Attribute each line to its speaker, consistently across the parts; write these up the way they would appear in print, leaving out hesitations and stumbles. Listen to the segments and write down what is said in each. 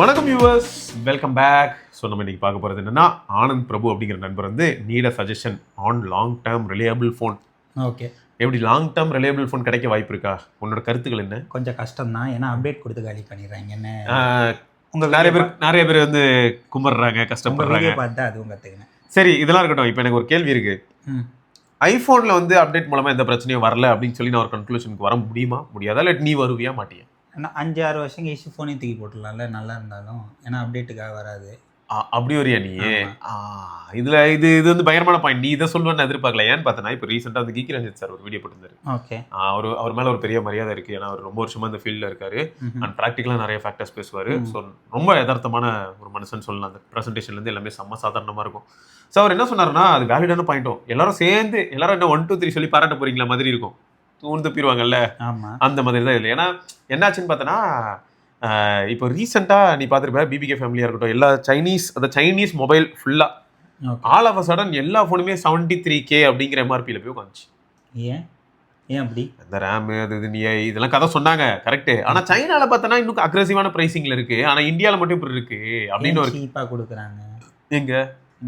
Speaker 1: வணக்கம் viewers, welcome back. So நம்ம இன்னைக்கு பார்க்க போகிறது என்னன்னா, ஆனந்த் பிரபு அப்படிங்கிற நண்பர் வந்து need a suggestion on long term reliable phone.
Speaker 2: Okay,
Speaker 1: எப்படி லாங் டேர்ம் ரிலையபிள் ஃபோன் கிடைக்க வாய்ப்பு இருக்கா? உன்னோட கருத்துக்கள் என்ன?
Speaker 2: கொஞ்சம் கஷ்டம் தான், ஏன்னா அப்டேட் கொடுத்து காலி பண்ணிடுறாங்கன்னு
Speaker 1: உங்கள் நிறைய பேர் வந்து கும்பிட்றாங்க, கஷ்டப்படுறாங்க.
Speaker 2: பார்த்தா அதுவும் கற்றுக்கினேன்.
Speaker 1: சரி, இதெல்லாம் இருக்கட்டும். இப்போ எனக்கு ஒரு கேள்வி இருக்கு. ஐஃபோனில் வந்து அப்டேட் மூலமாக எந்த பிரச்சனையும் வரல அப்படின்னு சொல்லி நான் ஒரு கன்க்ளூஷனுக்கு வர முடியுமா, முடியாதா? இல்லை நீ வருவியா மாட்டியா?
Speaker 2: ஆனால் 5-6 வருஷம் கழிச்சு ஃபோனே தூக்கி போட்டுடலாம்ல, நல்லா இருந்தாலும். ஏன்னா அப்டேட்டுக்காக வராது.
Speaker 1: அப்படி வரியா நீ? இதுல இது வந்து பயங்கரமான பாயிண்ட். நீ இதை சொல்லுவேன்னு எதிர்பார்க்கல. ஏன்னு பார்த்தனா, இப்போ ரீசெண்டாக வந்து கீகி ரஞ்சித் சார் ஒரு வீடியோ போட்டிருந்தாரு.
Speaker 2: ஓகே,
Speaker 1: அவர் மேலே ஒரு பெரிய மரியாதை இருக்குது. ஏன்னா அவர் ரொம்ப வருஷமா இந்த ஃபீல்டில் இருக்காரு. அண்ட் ப்ராக்டிக்கலாக நிறைய ஃபேக்டர்ஸ் பேசுவார். ஸோ ரொம்ப யதார்த்தமான ஒரு மனுஷன் சொல்லலாம். அந்த ப்ரெசன்டேஷன்லேருந்து எல்லாமே செம்ம சாதாரணமாக இருக்கும். ஸோ அவர் என்ன சொன்னார்னா, அது வேலிடான பாயிண்ட்டும். எல்லாரும் சேர்ந்து எல்லாரும் என்ன 1 2 3 சொல்லி பாராட்ட போறீங்களா மாதிரி இருக்கும். தூண்டு தப்பிடுவாங்கல்ல, அந்த மாதிரி தான் இல்லை. ஏன்னா என்னாச்சுன்னு பார்த்தோன்னா, இப்போ ரீசெண்டாக நீ பார்த்துருப்ப, பிபிகே ஃபேமிலியாக இருக்கட்டும், எல்லா சைனீஸ் மொபைல் ஃபுல்லாக ஆல் ஆஃப் அ சடன் எல்லா ஃபோனுமே 73K அப்படிங்கிற எம்ஆர்பியில் போய் உட்காந்துச்சு.
Speaker 2: ஏன் அப்படி?
Speaker 1: அந்த ரேமு அது இது நீ இதெல்லாம் கதை சொன்னாங்க, கரெக்டு. ஆனால் சைனாவில் பார்த்தோன்னா இன்னும் அக்ரெசிவான ப்ரைஸிங்கில் இருக்குது. ஆனால் இந்தியாவில் மட்டும் இப்படி இருக்குது அப்படின்னு ஒரு
Speaker 2: சீப்பாக கொடுக்குறாங்க.
Speaker 1: எங்கே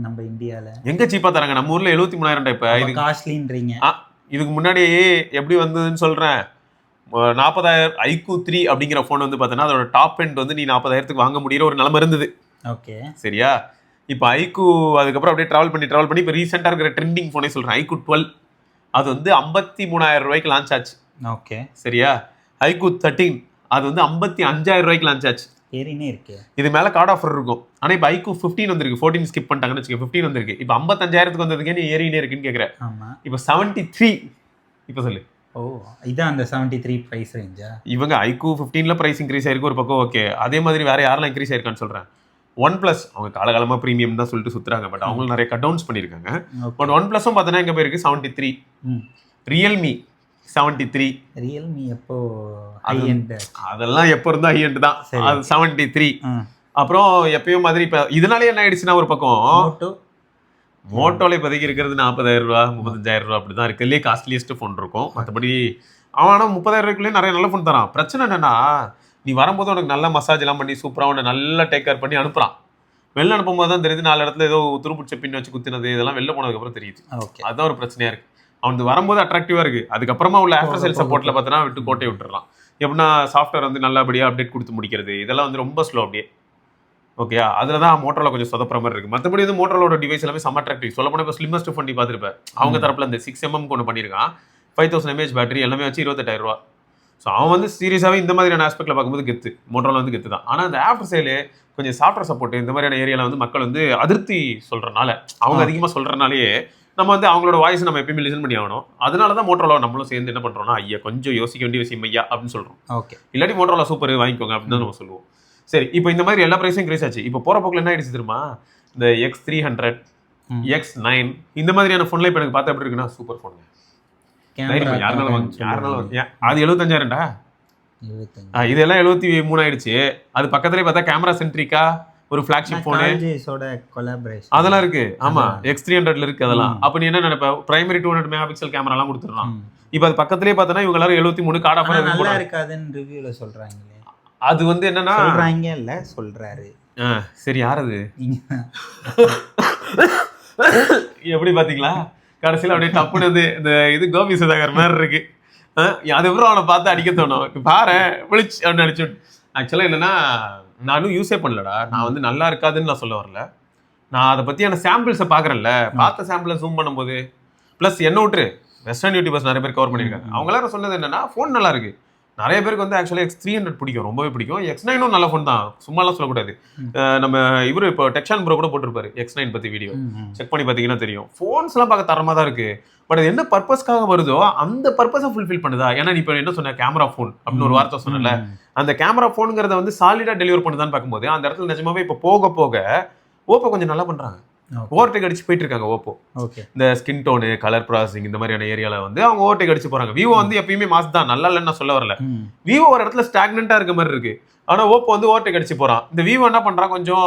Speaker 2: நம்ம இந்தியாவில்
Speaker 1: எங்கே சீப்பாக தராங்க? நம்ம ஊரில் 73,000. இப்போ இது
Speaker 2: காஸ்ட்லின்றீங்க.
Speaker 1: இதுக்கு முன்னாடி எப்படி வந்ததுன்னு சொல்கிறேன். 40,000 iQOO 3 அப்படிங்கிற ஃபோன் வந்து பார்த்தீங்கன்னா அதோட டாப் எண்ட் வந்து நீ 40,000க்கு வாங்க முடியிற ஒரு நிலைமை இருந்தது.
Speaker 2: ஓகே,
Speaker 1: சரியா? இப்போ iQOO அதுக்கப்புறம் அப்படியே ட்ராவல் பண்ணி இப்போ ரீசெண்டாக இருக்கிற ட்ரெண்டிங் ஃபோனே சொல்கிறேன், iQOO 12. அது வந்து 53,000 ரூபாய்க்கு லான்ச் ஆச்சு.
Speaker 2: ஓகே,
Speaker 1: சரியா? iQOO 13 அது வந்து 55,000 ரூபாய்க்கு லான்ச் ஆச்சு.
Speaker 2: ஏறினே இருக்கு.
Speaker 1: இது மேலே கார்டு ஆஃபர் இருக்கும். ஆனால் இப்போ iQOO 15 வந்திருக்கு. 14 ஸ்கிப் பண்ணிட்டாங்கன்னு வச்சுக்க, 15 வந்திருக்கு. இப்போ 55,000க்கு வந்ததுக்கே நீ ஏறினே இருக்குன்னு கேட்குறேன்.
Speaker 2: ஆமாம்,
Speaker 1: இப்போ 73. இப்போ சொல்லு.
Speaker 2: ஓ, இதான் அந்த 73 ப்ரைஸ் ரேஞ்சா?
Speaker 1: இவங்க iQOO 15ல ப்ரைஸ் இன்க்ரீஸ் ஆயிருக்கு ஒரு பக்கம். ஓகே, அதே மாதிரி வேற யாரெல்லாம் இன்க்ரீஸ் ஆயிருக்கான்னு சொல்றேன். OnePlus அவங்க காலகாலமா ப்ரீமியம் தான் சொல்லிட்டு சுத்துறாங்க. பட் அவங்களும் நிறைய கட் டவுன்ஸ் பண்ணியிருக்காங்க. பட் OnePlusம் பார்த்தோன்னா எங்க போயிருக்கு 73. ரியல்மி 73.
Speaker 2: ரியல்மி எப்போ ஹை எண்ட்?
Speaker 1: அதெல்லாம் எப்போ இருந்தா ஹை எண்ட் தான். அது 73. அப்புறம் எப்பயும் மாதிரி இப்போ இதனாலே என்ன ஆயிடுச்சுன்னா ஒரு பக்கம் மோட்டோல இப்போதைக்கு இருக்கிறது 40,000 ரூபா 35,000 ரூபா அப்படி தான் இருக்கு. இல்லையே காஸ்ட்லியஸ்ட் ஃபோன் இருக்கும். மற்றபடி அவன் ஆனால் 30,000 ரூபாய்க்குள்ளேயே நிறைய நல்ல ஃபோன் தரான். பிரச்சனை என்னன்னா, நீ வரும்போது உனக்கு நல்ல மசாஜ் எல்லாம் பண்ணி சூப்பராக உன்னை நல்லா டேக் கேர் பண்ணி அனுப்புறான். வெளில அனுப்பும்போது தான் தெரியுது 4 இடத்துல ஏதோ துருப்பிடிச்ச பின் வச்சு குத்தினது, இதெல்லாம் வெளில போனதுக்கப்புறம் தெரியுது. அதுதான் ஒரு பிரச்சனையா இருக்கு. அவனுக்கு வரும்போது அட்ராக்டிவா இருக்கு. அதுக்கப்புறமா உள்ள ஆஃப்டர் சேல் சப்போர்ட்ல பார்த்தோன்னா விட்டு கோட்டை விட்டுறான். எப்படின்னா சாஃப்ட்வேர் வந்து நல்லபடியாக அப்டேட் கொடுத்து முடிக்கிறது, இதெல்லாம் வந்து ரொம்ப ஸ்லோ அப்படியே. ஓகேயா? அதில் தான் மோட்டரோல கொஞ்சம் சொதப்புற மாதிரி இருக்குது. மற்றபடி வந்து மோட்டரோட டிவைஸ் எல்லாமே செம்ம அட்ராக்டிவ். சொல்ல போனால் இப்போ ஸ்லிம்மஸ்ட் ஃபோன் நீ பார்த்துருப்பேன். அவங்க தரப்பில் இந்த 6mm ஒன்று பண்ணியிருக்கான். 5000 mAh பேட்டரி எல்லாமே வச்சு 28,000 ரூபா. ஸோ அவன் வந்து சீரியஸாகவே இந்த மாதிரியான ஆஸ்பெக்டில் பார்க்கும்போது கெத்து. மோட்டரோல வந்து கெத்து தான். ஆனால் அந்த ஆஃப்டர் சேலு கொஞ்சம் சாஃப்ட்வேர் சப்போர்ட் இந்த மாதிரியான ஏரியாவில் வந்து மக்கள் வந்து அதிருப்தி சொல்கிறனால, அவங்க அதிகமாக சொல்கிறனாலேயே நம்ம வந்து அவங்களோட வாய்ஸ் நம்ம எப்பயுமே லிசன் பண்ணி ஆகணும். அதனால தான் மோட்டரோல நம்மளும் சேர்ந்து என்ன பண்ணுறோம்னா, ஐயா கொஞ்சம் யோசிக்க வேண்டிய விஷயம் ஐயா அப்படின்னு சொல்கிறோம்.
Speaker 2: ஓகே,
Speaker 1: இல்லாட்டி மோட்டரோல சூப்பர் வாங்கிக்கோங்க அப்படின்னு தான் நம்ம சொல்லுவோம். சரி, இப்போ இந்த மாதிரி எல்லா ப்ரைஸும் இன்க்ரீஸ் ஆச்சு. இப்போ போகிற போக்கில் என்ன ஆயிடுச்சு தெரியுமா? இந்த X300 X9 இந்த மாதிரியான ஃபோன்ல இப்போ எனக்கு பார்த்தா எப்படி இருக்குன்னா சூப்பர் ஃபோனுங்க. யாருனாலும் வாங்க. அது 75,000டா. இதெல்லாம் 73 ஆயிடுச்சு. அது பக்கத்துலேயே பார்த்தா கேமரா சென்ட்ரிக்கா ஒரு ஃபிளாக்ஷிப் ஃபோனு அதெல்லாம் இருக்கு. ஆமா, X300ல இருக்கு அதெல்லாம். அப்போ நீ என்ன நினைப்ப? பிரைமரி 200 மெகாபிக்சல் கேமராலாம் கொடுத்துடலாம். இப்போ அது பக்கத்துலேயே பார்த்தோன்னா இவங்க எல்லாரும் 73 கார்டு ஆஃபர்
Speaker 2: நல்லா இருக்காதுன்னு ரிவ்யூல சொல்றாங்களே.
Speaker 1: அது வந்து என்னன்னா
Speaker 2: சொல்றாங்க இல்ல சொல்றாரு.
Speaker 1: சரி, யார் அது? எப்படி பாத்தீங்களா? கடைசியில் அப்படியே டப்புனது இந்த இது கோபி சுதாகர் மாதிரி இருக்கு. அதுக்கப்புறம் அவனை பார்த்து அடிக்க தோணும். பாரு விழிச்சு அப்படின்னு அடிச்சு. ஆக்சுவலாக என்னன்னா, நானும் யூஸே பண்ணலடா. நான் வந்து நல்லா இருக்காதுன்னு நான் சொல்ல வரல. நான் அதை பற்றியான சாம்பிள்ஸை பார்க்குறேன்ல, பார்த்த சாம்பிளை ஜூம் பண்ணும்போது ப்ளஸ் என்ன விட்டுரு வெஸ்டர்ன் யூடியூபர்ஸ் நிறைய பேர் கவர் பண்ணியிருக்காங்க. அவங்க எல்லாரும் சொன்னது என்னன்னா, ஃபோன் நல்லா இருக்கு. நிறைய பேருக்கு வந்து ஆக்சுவலாக X300 பிடிக்கும், ரொம்பவே பிடிக்கும். X9ம் நல்ல ஃபோன் தான், சும்மாலாம் சொல்லக்கூடாது. நம்ம இவர் இப்போ டெக்ஷான் ப்ரோ கூட போட்டிருப்பாரு X9 பற்றி வீடியோ, செக் பண்ணி பார்த்தீங்கன்னா தெரியும். ஃபோன்ஸ்லாம் பார்க்க தரமாக தான் இருக்குது. பட் அது என்ன பர்பஸ்க்காக வருதோ அந்த பர்பஸை ஃபுல்ஃபில் பண்ணுதா? ஏன்னா இப்போ என்ன சொன்ன கேமரா ஃபோன் அப்படின்னு ஒரு வார்த்தை சொன்னல, அந்த கேமரா ஃபோனுங்கிறத வந்து சாலிடாக டெலிவர் பண்ணுதான்னு பார்க்கும்போது அந்த இடத்துல நிஜமாவே இப்போ போக போக ஓப்போ கொஞ்சம் நல்லா பண்ணுறாங்க. ஓவர்டேக் அடிச்சு போயிட்டு இருக்காங்க ஓப்போ. இந்த ஸ்கின் டோனு கலர் ப்ராசஸிங் இந்த மாதிரியான ஏரியால வந்து அவங்க ஓவர்டேக் அடிச்சு போறாங்க. விவோ வந்து எப்பயுமே மாஸ் தான், நல்லா இல்லைன்னு நான் சொல்ல வரல. விவோ ஒரு இடத்துல ஸ்டாக்னண்டா இருக்க மாதிரி இருக்கு. ஆனா ஓப்போ வந்து ஓவர்டேக் அடிச்சு போறான். இந்த விவோ என்ன பண்றான், கொஞ்சம்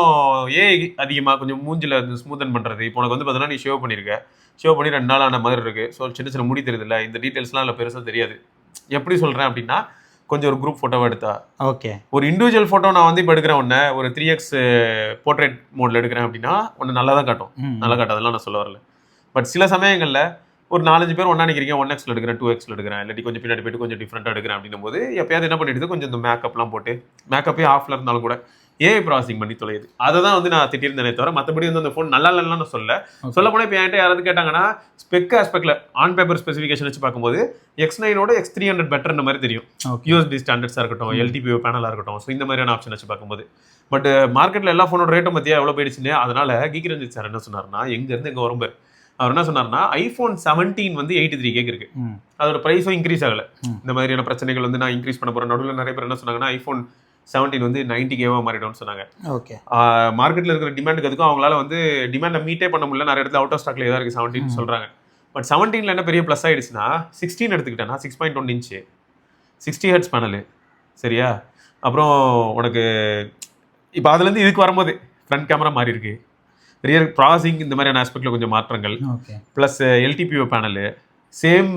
Speaker 1: ஏஐ அதிகமா கொஞ்சம் மூஞ்சில ஸ்மூதன் பண்றது. இப்போ உனக்கு வந்து பார்த்தீங்கன்னா நீ ஷேவ் பண்ணிருக்க, ஷேவ் பண்ணி 2 நாள் ஆன மாதிரி இருக்கு. ஸோ சின்ன சின்ன முடி தெரியுது இல்லை, இந்த டீட்டெயில்ஸ்லாம் இல்லை பெருசாக தெரியாது. எப்படி சொல்றேன் அப்படின்னா, கொஞ்சம் ஒரு குரூப் ஃபோட்டோவை எடுத்தா,
Speaker 2: ஓகே
Speaker 1: ஒரு இண்டிவிஜுவல் ஃபோட்டோ நான் வந்து இப்போ எடுக்கிறேன் ஒன்று ஒரு 3x போர்ட்ரேட் மோடில் எடுக்கிறேன் அப்படின்னா ஒன்று நல்லா தான் காட்டும், நல்லா காட்டும், அதெல்லாம் நான் சொல்ல வரல. பட் சில சமயங்களில் ஒரு 4-5 பேர் ஒன்றா நிற்கிறீங்க, 1xல எடுக்கிறேன் 2xல எடுக்கிறேன், இல்லாட்டி கொஞ்சம் பின்னாடி போயிட்டு கொஞ்சம் டிஃப்ரெண்ட்டாக எடுக்கிறேன் அப்படின்னும் போது எப்பயாவது என்ன பண்ணிடுது, கொஞ்சம் இந்த மேக்கப்லாம் போட்டு மேக்கப்பே ஆஃப்ல இருந்தாலும் கூட ஏஐ ப்ராசஸிங் பண்ணி தொலையுது. அதை தான் வந்து நான் திட்டிருந்தேனே தவிர மற்றபடி வந்து அந்த ஃபோன் நல்லா இல்லைன்னு நான் சொல்ல போனால் இப்போ என்கிட்ட யாராவது கேட்டாங்கன்னா ஸ்பெக் ஆஸ்பெக்டில் ஆன் பேப்பர் ஸ்பெசிஃபிகேஷன் வச்சு பார்க்கும்போது X9ஓட X300 பெட்டர்ன்ற மாதிரி தெரியும், யூஎஸ்பி ஸ்டாண்டர்ட்ஸாக இருக்கட்டும், எல்டிபிஓ பேனலாக இருக்கட்டும். ஸோ இந்த மாதிரியான ஆப்ஷன் வச்சு பார்க்கும்போது பட் மார்க்கெட்டில் எல்லா ஃபோனோட ரேட்டும் பற்றியா எவ்வளோ போயிடுச்சுன்னு. அதனால கீக் ரஞ்சித் சார் என்ன சொன்னார்னா, எங்கேருந்து எங்கே வரும்பார், அவர் என்ன சொன்னார்னா iPhone 17 வந்து 83K இருக்கு, அதோட ப்ரைஸும் இன்க்ரீஸ் ஆகலை. இந்த மாதிரியான பிரச்சனைகள் வந்து நான் இன்க்ரீஸ் பண்ண போகிறேன். நடுவில் நிறைய பேர் என்ன சொன்னாங்கன்னா iPhone 17 வந்து 90K-வா மாறிடும்னு சொன்னாங்க.
Speaker 2: ஓகே
Speaker 1: மார்க்கெட்டில் இருக்கிற டிமாண்டுக்கு அதுக்கும் அவங்களால வந்து டிமாண்டை மீட்டே பண்ண முடியல, நிறைய இடத்துல அவுட் ஆஃப் ஸ்டாக்ல ஏதாவது இருக்குது 17 சொல்கிறாங்க. பட் 17ல என்ன பெரிய ப்ளஸ் ஆயிடுச்சுன்னா 16 எடுத்துக்கிட்டேன்னா 6.1 இன்ச்சு 60 ஹெர்ட்ஸ் பேனலு, சரியா. அப்புறம் உனக்கு இப்போ அதுலேருந்து இதுக்கு வரும்போது ஃப்ரண்ட் கேமரா மாறி இருக்கு, ரியர் ப்ராசஸிங் இந்த மாதிரியான ஆஸ்பெக்டில் கொஞ்சம் மாற்றங்கள், plus LTPO panel, same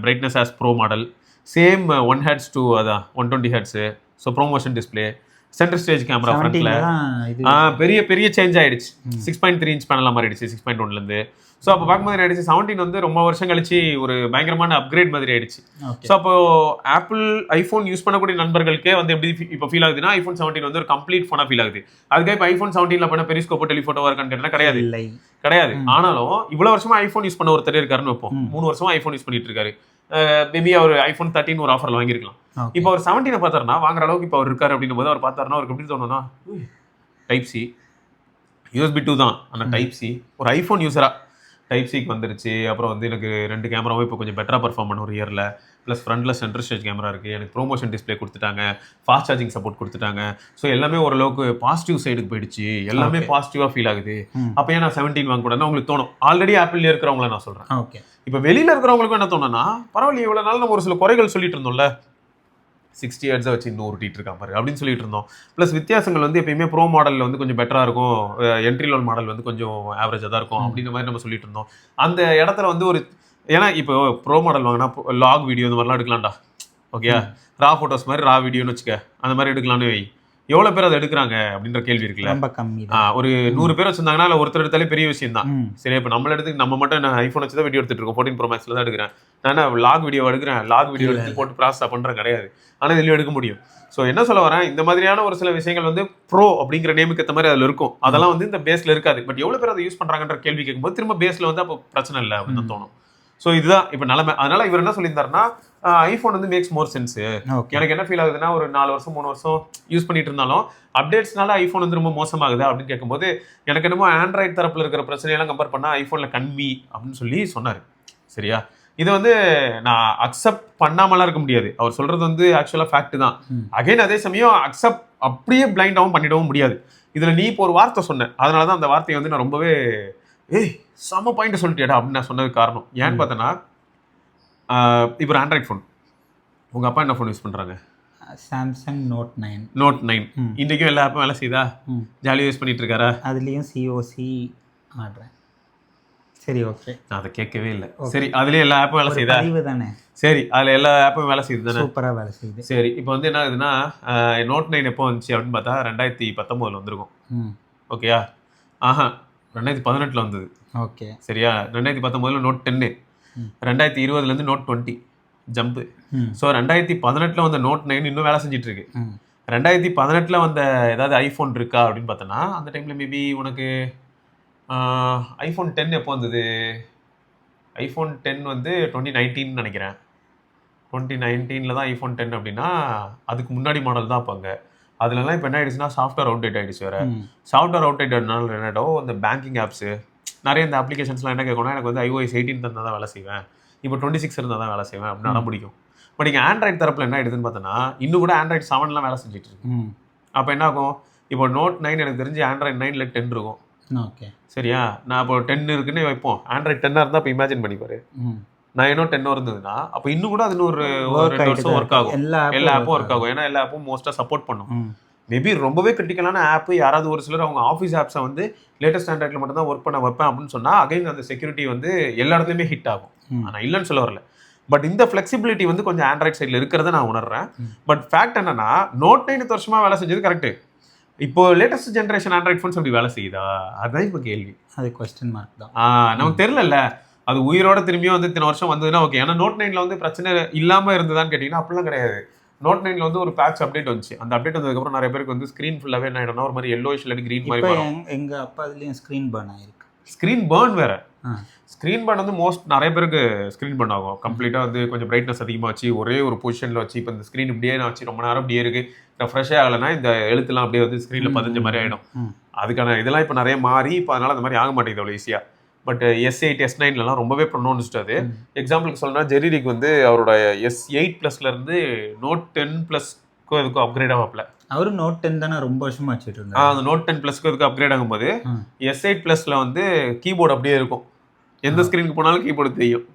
Speaker 1: brightness as bro model, same 1 hertz to அதான் 120 hertz. So promotion display, centre stage camera ஃப்ரண்ட்ல பெரிய பெரிய சேஞ்ச் ஆயிடுச்சு. 6.3 இன்ச் பேனலாக மாறிடுச்சு 6.1லேருந்து. ஸோ அப்போ பார்க்கும்போது ஆயிடுச்சு 17 வந்து ரொம்ப வருஷம் கழிச்சு ஒரு பயங்கரமான அப்கிரேட் மாதிரி ஆயிடுச்சு. ஸோ அப்போ ஆப்பிள் ஐஃபோன் யூஸ் பண்ணக்கூடிய நண்பர்களுக்கே வந்து எப்படி இப்போ ஃபீல் ஆகுதுன்னா iPhone 17 வந்து ஒரு கம்ப்ளீட் ஃபோனாக ஃபீல் ஆகுது. அதுக்காக இப்போ iPhone 17ல பண்ண பெரிஸ்கோப்போ டெலிஃபோட்டோ இருக்கான்னு கேட்டால் கிடையாது. ஆனாலும் இவ்வளோ வருஷமா ஐஃபோன் யூஸ் பண்ண ஒருத்தர் இருக்காருன்னு வைப்போம், 3 வருஷமா ஐஃபோன் யூஸ் பண்ணிட்டு இருக்காரு. மேபி அவர் iPhone 13 ஒரு ஆஃபரில் வாங்கியிருக்கலாம். இப்போ அவர் 17 பார்த்தாருன்னா வாங்குற அளவுக்கு இப்போ அவர் இருக்காரு அப்படின்னும் போது அவர் பார்த்தாருன்னா அவருக்கு எப்படி தோணும்னா, டைப் சி USB 2 தான், ஆனால் டைப் சி ஒரு ஐஃபோன் யூஸரா டைப் சிக்கு வந்துருச்சு. அப்புறம் வந்து எனக்கு 2 கேமராவும் இப்போ கொஞ்சம் பெட்டராக பர்ஃபார்ம் பண்ண ஒரு இயரில், ப்ளஸ் ஃப்ரண்ட்டில் சென்டர் ஸ்டேஜ் கேமரா இருக்குது, எனக்கு ப்ரோமோஷன் டிஸ்பிளே கொடுத்துட்டாங்க, ஃபாஸ்ட் சார்ஜிங் சப்போர்ட் கொடுத்துட்டாங்க. ஸோ எல்லாமே ஓரளவுக்கு பாசிட்டிவ் சைடுக்கு போயிடுச்சு, எல்லாமே பாசிட்டிவாக ஃபீல் ஆகுது. அப்போ ஏன் நான் 17 வாங்கக்கூடாதுன்னு உங்களுக்கு தோணும். ஆல்ரெடி ஆப்பிள் இருக்கிறவங்கள நான் சொல்கிறேன்.
Speaker 2: ஓகே
Speaker 1: இப்போ வெளியில் இருக்கிறவங்களுக்கும் என்ன தோணுன்னா, பரவாயில்ல இவ்வளோ நாள் நம்ம ஒரு சில குறைகள் சொல்லிட்டு இருந்தோம்ல, 60 ஹெர்ட்ஸை வச்சு இன்னும் உருட்டிட்டு இருக்கா பாரு அப்படின்னு சொல்லிட்டு இருந்தோம். ப்ளஸ் வித்தியாசங்கள் வந்து எப்பயுமே ப்ரோ மாடலில் வந்து கொஞ்சம் பெட்டராக இருக்கும், என்ட்ரி லெவல் மாடல் வந்து கொஞ்சம் ஆவரேஜாக தான் இருக்கும் அப்படின்ற மாதிரி நம்ம சொல்லிட்டு இருந்தோம். அந்த இடத்துல வந்து ஒரு ஏன்னா இப்போ ப்ரோ மாடல் வாங்கினா லாக் வீடியோ இந்த மாதிரிலாம் எடுக்கலாம்டா, ஓகே, ரா ஃபோட்டோஸ் மாதிரி ரா வீடியோன்னு வச்சுக்க, அந்த மாதிரி எடுக்கலான்னு வை. எவ்வளோ பேர் அதை எடுக்கிறாங்க அப்படின்ற கேள்வி இருக்குல்ல.
Speaker 2: ரொம்ப கம்மி.
Speaker 1: ஒரு 100 பேர் வச்சிருந்தாங்கன்னா இல்லை ஒருத்தர் எடுத்தாலே பெரிய விஷயம் தான். சரி, இப்போ நம்மள எடுத்து நம்ம மட்டும் நான் ஐஃபோன் வச்சு தான் வீடியோ எடுத்துட்டு இருக்கோம், 14 Pro Maxல தான் எடுக்கிறேன். நான் லாக் வீடியோ எடுக்கிறேன், லாக் வீடியோ எடுத்து போட்டு ப்ராசஸ் பண்ணுறேன் கிடையாது, ஆனால் இதுலையும் எடுக்க முடியும். ஸோ என்ன சொல்ல வரேன், இந்த மாதிரியான ஒரு சில விஷயங்கள் வந்து ப்ரோ அப்படிங்கிற நேமுக்கு ஏற்ற மாதிரி அதில் இருக்கும், அதெல்லாம் வந்து இந்த பேஸில் இருக்காது. பட் எவ்வளோ பேர் அதை யூஸ் பண்ணுறாங்கன்ற கேள்வி கேட்கும்போது திரும்ப பேஸில் வந்து அப்போ பிரச்சனை இல்லை அப்படின்னு தோணும். ஸோ இதுதான் இப்போ நிலைமை. அதனால இவர் என்ன சொல்லியிருந்தாருன்னா, ஐஃபோன் வந்து மேக்ஸ் மோர் சென்ஸ். எனக்கு என்ன ஃபீல் ஆகுதுன்னா, ஒரு 4 வருஷம் 3 வருஷம் யூஸ் பண்ணிட்டு இருந்தாலும் அப்டேட்ஸ்னால ஐஃபோன் வந்து ரொம்ப மோசமாகுது அப்படின்னு கேட்கும்போது எனக்கு என்னமோ ஆண்ட்ராய்டு தரப்பில் இருக்கிற பிரச்சனையெல்லாம் கம்பேர் பண்ணால் ஐஃபோனில் கம்மி அப்படின்னு சொல்லி சொன்னார். சரியா, இதை வந்து நான் அக்செப்ட் பண்ணாமலாம் இருக்க முடியாது. அவர் சொல்றது வந்து ஆக்சுவலாக ஃபேக்ட் தான். அகைன் அதே சமயம் அக்செப்ட் அப்படியே பிளைண்டாகவும் பண்ணிடவும் முடியாது. இதில் நீ இப்போ ஒரு வார்த்தை சொன்ன, அதனால தான் அந்த வார்த்தையை வந்து நான் ரொம்பவே செம்ம பாயிண்ட் சொல்லிட்டேடா அப்படின்னு நான் சொன்னதுக்கு காரணம் ஏன்னு பார்த்தேன்னா, இப்போ ஒரு ஆண்ட்ராய்ட் ஃபோன், உங்கள் அப்பா என்ன ஃபோன் யூஸ் பண்ணுறாங்க?
Speaker 2: Samsung Note 9.
Speaker 1: இன்றைக்கும் எல்லா ஆப்பும் வேலை செய்யுதா? ஜாலியாக யூஸ் பண்ணிட்டு இருக்காரா?
Speaker 2: அதுலேயும் சிஓசி ஆடுறேன். சரி, ஓகே,
Speaker 1: நான் அதை கேட்கவே இல்லை. சரி, அதுலேயும் எல்லா ஆப்பும் வேலை செய்யுதா?
Speaker 2: தானே.
Speaker 1: சரி, அதில் எல்லா ஆப்பும் வேலை செய்யுது தானே?
Speaker 2: சூப்பராக வேலை செய்யுது.
Speaker 1: சரி, இப்போ வந்து என்ன ஆகுதுன்னா, நோட் 9 எப்போ வந்துச்சு அப்படின்னு பார்த்தா 2019 வந்திருக்கும். ஓகேயா? 2018 வந்தது.
Speaker 2: ஓகே,
Speaker 1: சரியா? 2019 நோட் 10, 2020 நோட் 20 ஜம்ப். ஸோ 2018 வந்த நோட் 9 இன்னும் வேலை செஞ்சுட்டு இருக்கு. 2018 வந்த ஏதாவது ஐஃபோன் இருக்கா அப்படின்னு பார்த்தோன்னா, அந்த டைமில் மேபி உனக்கு ஐஃபோன் 10 எப்போ வந்தது? ஐஃபோன் 10 வந்து 2019 நினைக்கிறேன். 2019 தான் ஐஃபோன் 10 அப்படின்னா அதுக்கு முன்னாடி மாடல் தான். அப்போ அங்கே அதுலலாம் இப்போ என்ன ஆயிடுச்சுன்னா சாஃப்ட்வேர் அவுடேட் ஆகிடுச்சு. வேறு சாஃப்ட்வேர் அவுடேட்னால என்னடோ இந்த பேங்கிங் ஆப்ஸு நிறைய இந்த அப்ளிகேஷன்ஸ்லாம் என்ன கேட்கணும், எனக்கு வந்து iOS 18 இருந்தால் தான் வேலை செய்வேன், இப்போ 26 இருந்தால் தான் வேலை செய்வேன் அப்படின்னு அடம் பிடிக்கும். பட் இங்கே ஆண்ட்ராய்டு தரப்பில் என்ன ஆயிடுதுன்னு பார்த்தோன்னா, இன்னும் கூட ஆண்ட்ராய்டு 7லாம் வேலை செஞ்சுட்டு இருக்கு. அப்போ என்ன ஆகும், இப்போ நோட் 9 எனக்கு தெரிஞ்சு ஆண்ட்ராய்டு 9ல் 10 இருக்கும்.
Speaker 2: ஓகே,
Speaker 1: சரியா? நான் இப்போ 10 இருக்குன்னு வைப்போம், ஆண்ட்ராய்டு 10 இருந்தால் இப்போ இமேஜின் பண்ணிப்பாரு, 9 10 இருந்ததுன்னா அப்போ இன்னும் கூட அது ஒரு 2 வருஷம் ஒர்க் ஆகும். எல்லா ஆப்பும் ஒர்க் ஆகும், ஏன்னா எல்லா ஆப்பும் மோஸ்ட்டாக சப்போர்ட் பண்ணும். மேபி ரொம்பவே கிரிட்டிக்கலான ஆப் யாராவது ஒரு சிலர் அவங்க ஆஃபீஸ் ஆப்ஸை வந்து லேட்டஸ்ட் ஆண்ட்ராய்டில் மட்டும் தான் ஒர்க் பண்ண வைப்பேன் அப்படின்னு சொன்னால் அகைன் அந்த செக்யூரிட்டி வந்து எல்லா இடத்துலையுமே ஹிட் ஆகும். ஆனால் இல்லைன்னு சொல்ல வரல, பட் இந்த ஃப்ளெக்சிபிலிட்டி வந்து கொஞ்சம் ஆண்ட்ராய்ட் சைடில் இருக்கிறத நான் உணர்றேன். பட் ஃபேக்ட் என்னன்னா நோட் 9 வருஷமா வேலை செஞ்சது கரெக்ட். இப்போ லேட்டஸ்ட் ஜென்ரேஷன் ஆண்ட்ராய்ட் ஃபோன்ஸ் அப்படி வேலை செய்யுதா? அதுதான் இப்போ கேள்வி.
Speaker 2: அது கொஸ்டின் மார்க் தான்.
Speaker 1: நமக்கு தெரியல. அது உயிரோட திரும்பியும் வந்து இத்தனை வருஷம் வந்ததுன்னா ஓகே. ஏன்னா நோட் 9ல வந்து பிரச்சனை இல்லாம இருந்ததான்னு கேட்டீங்கன்னா அப்படிலாம் கிடையாது. நோட் 9ல வந்து ஒரு பேட்ச் அப்டேட் வந்துச்சு. அந்த அப்டேட் வந்ததுக்கப்புறம் நிறைய பேருக்கு வந்து ஸ்க்ரீன் ஃபுல்லாவே என்ன ஆயிடும்னா ஒரு மாதிரி yellowish இல்லாட்டி green மாதிரி வரும்.
Speaker 2: எங்க அப்பா அதுலயும் ஸ்கிரீன் பர்ன் ஆயிருக்கு.
Speaker 1: ஸ்க்ரீன் பர்ன் வேற. ஸ்க்ரீன் பர்ன் வந்து நிறைய பேருக்கு ஸ்க்ரீன் பர்ன் ஆகும். கம்ப்ளீட்டா வந்து கொஞ்சம் பிரைட்னஸ் அதிகமாக வச்சு ஒரே ஒரு பொசிஷன்ல வச்சு இப்போ இந்த ஸ்க்ரீன் இப்படியே நான் வச்சு ரொம்ப நேரம் அப்படியே இருக்கு ரெஃப்ரெஷ்ஷே ஆகலைன்னா இந்த எழுத்துலாம் அப்படியே வந்து ஸ்க்ரீனில் பதிஞ்ச மாதிரி ஆகிடும். அதுக்கான இதெல்லாம் இப்போ நிறைய மாறி இப்போ அதனால அந்த மாதிரி ஆக மாட்டேங்குது அவ்வளோ ஈஸியாக. பட் S8 S9லலாம் ரொம்பவே ப்ரொனவுன்ஸ்டு அது. எக்ஸாம்பிளுக்கு சொல்லணும்னா ஜெரிரிக் வந்து அவரோட S8 இருந்து நோட் 10 இதுக்கும் அப்கிரேட் ஆகல.
Speaker 2: அவரு நோட் 10 தானே ரொம்ப வருஷமா வச்சுட்டு இருந்தாரு.
Speaker 1: அந்த நோட் 10 இதுக்கு அப்கிரேட் ஆகும்போது S8 வந்து கீபோர்டு அப்படியே இருக்கும். எந்த ஸ்க்ரீனுக்கு போனாலும் கீபோர்டு தெரியும்.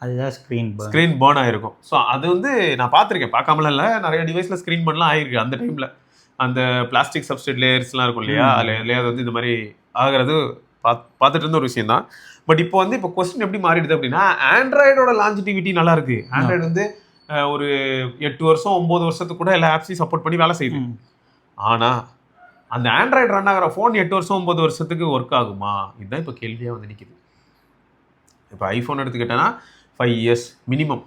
Speaker 2: அதுதான்
Speaker 1: ஸ்க்ரீன் பர்ன் ஆயிருக்கும். ஸோ அது வந்து நான் பார்த்துருக்கேன், பார்க்காமலாம் இல்லை. நிறைய டிவைஸில் ஸ்க்ரீன் பர்ன்லாம் ஆயிருக்கு அந்த டைமில். அந்த பிளாஸ்டிக் சப்ஸ்ட்ரேட் லேயர்ஸ்லாம் இருக்கும் இல்லையா, அதில் அது வந்து இந்த மாதிரி ஆகிறது பார்த்துட்டு இருந்த ஒரு விஷயம் தான். பட் இப்போ வந்து இப்போ கொஸ்டின் எப்படி மாறிடுது அப்படின்னா ஆண்ட்ராய்டோட லாஞ்சிட்டிவிட்டி நல்லா இருக்கு. ஆண்ட்ராய்டு வந்து ஒரு 8 வருஷம் 9 வருஷத்துக்கு கூட எல்லா ஆப்ஸையும் சப்போர்ட் பண்ணி வேலை செய்யுது. ஆனால் அந்த ஆண்ட்ராய்டு ரன் ஆகிற ஃபோன் 8 வருஷம் 9 வருஷத்துக்கு ஒர்க் ஆகுமா? இதுதான் இப்போ கேள்வியாக வந்து நிற்கிது. இப்போ ஐஃபோன் எடுத்துக்கிட்டேன்னா 5 இயர்ஸ் மினிமம்.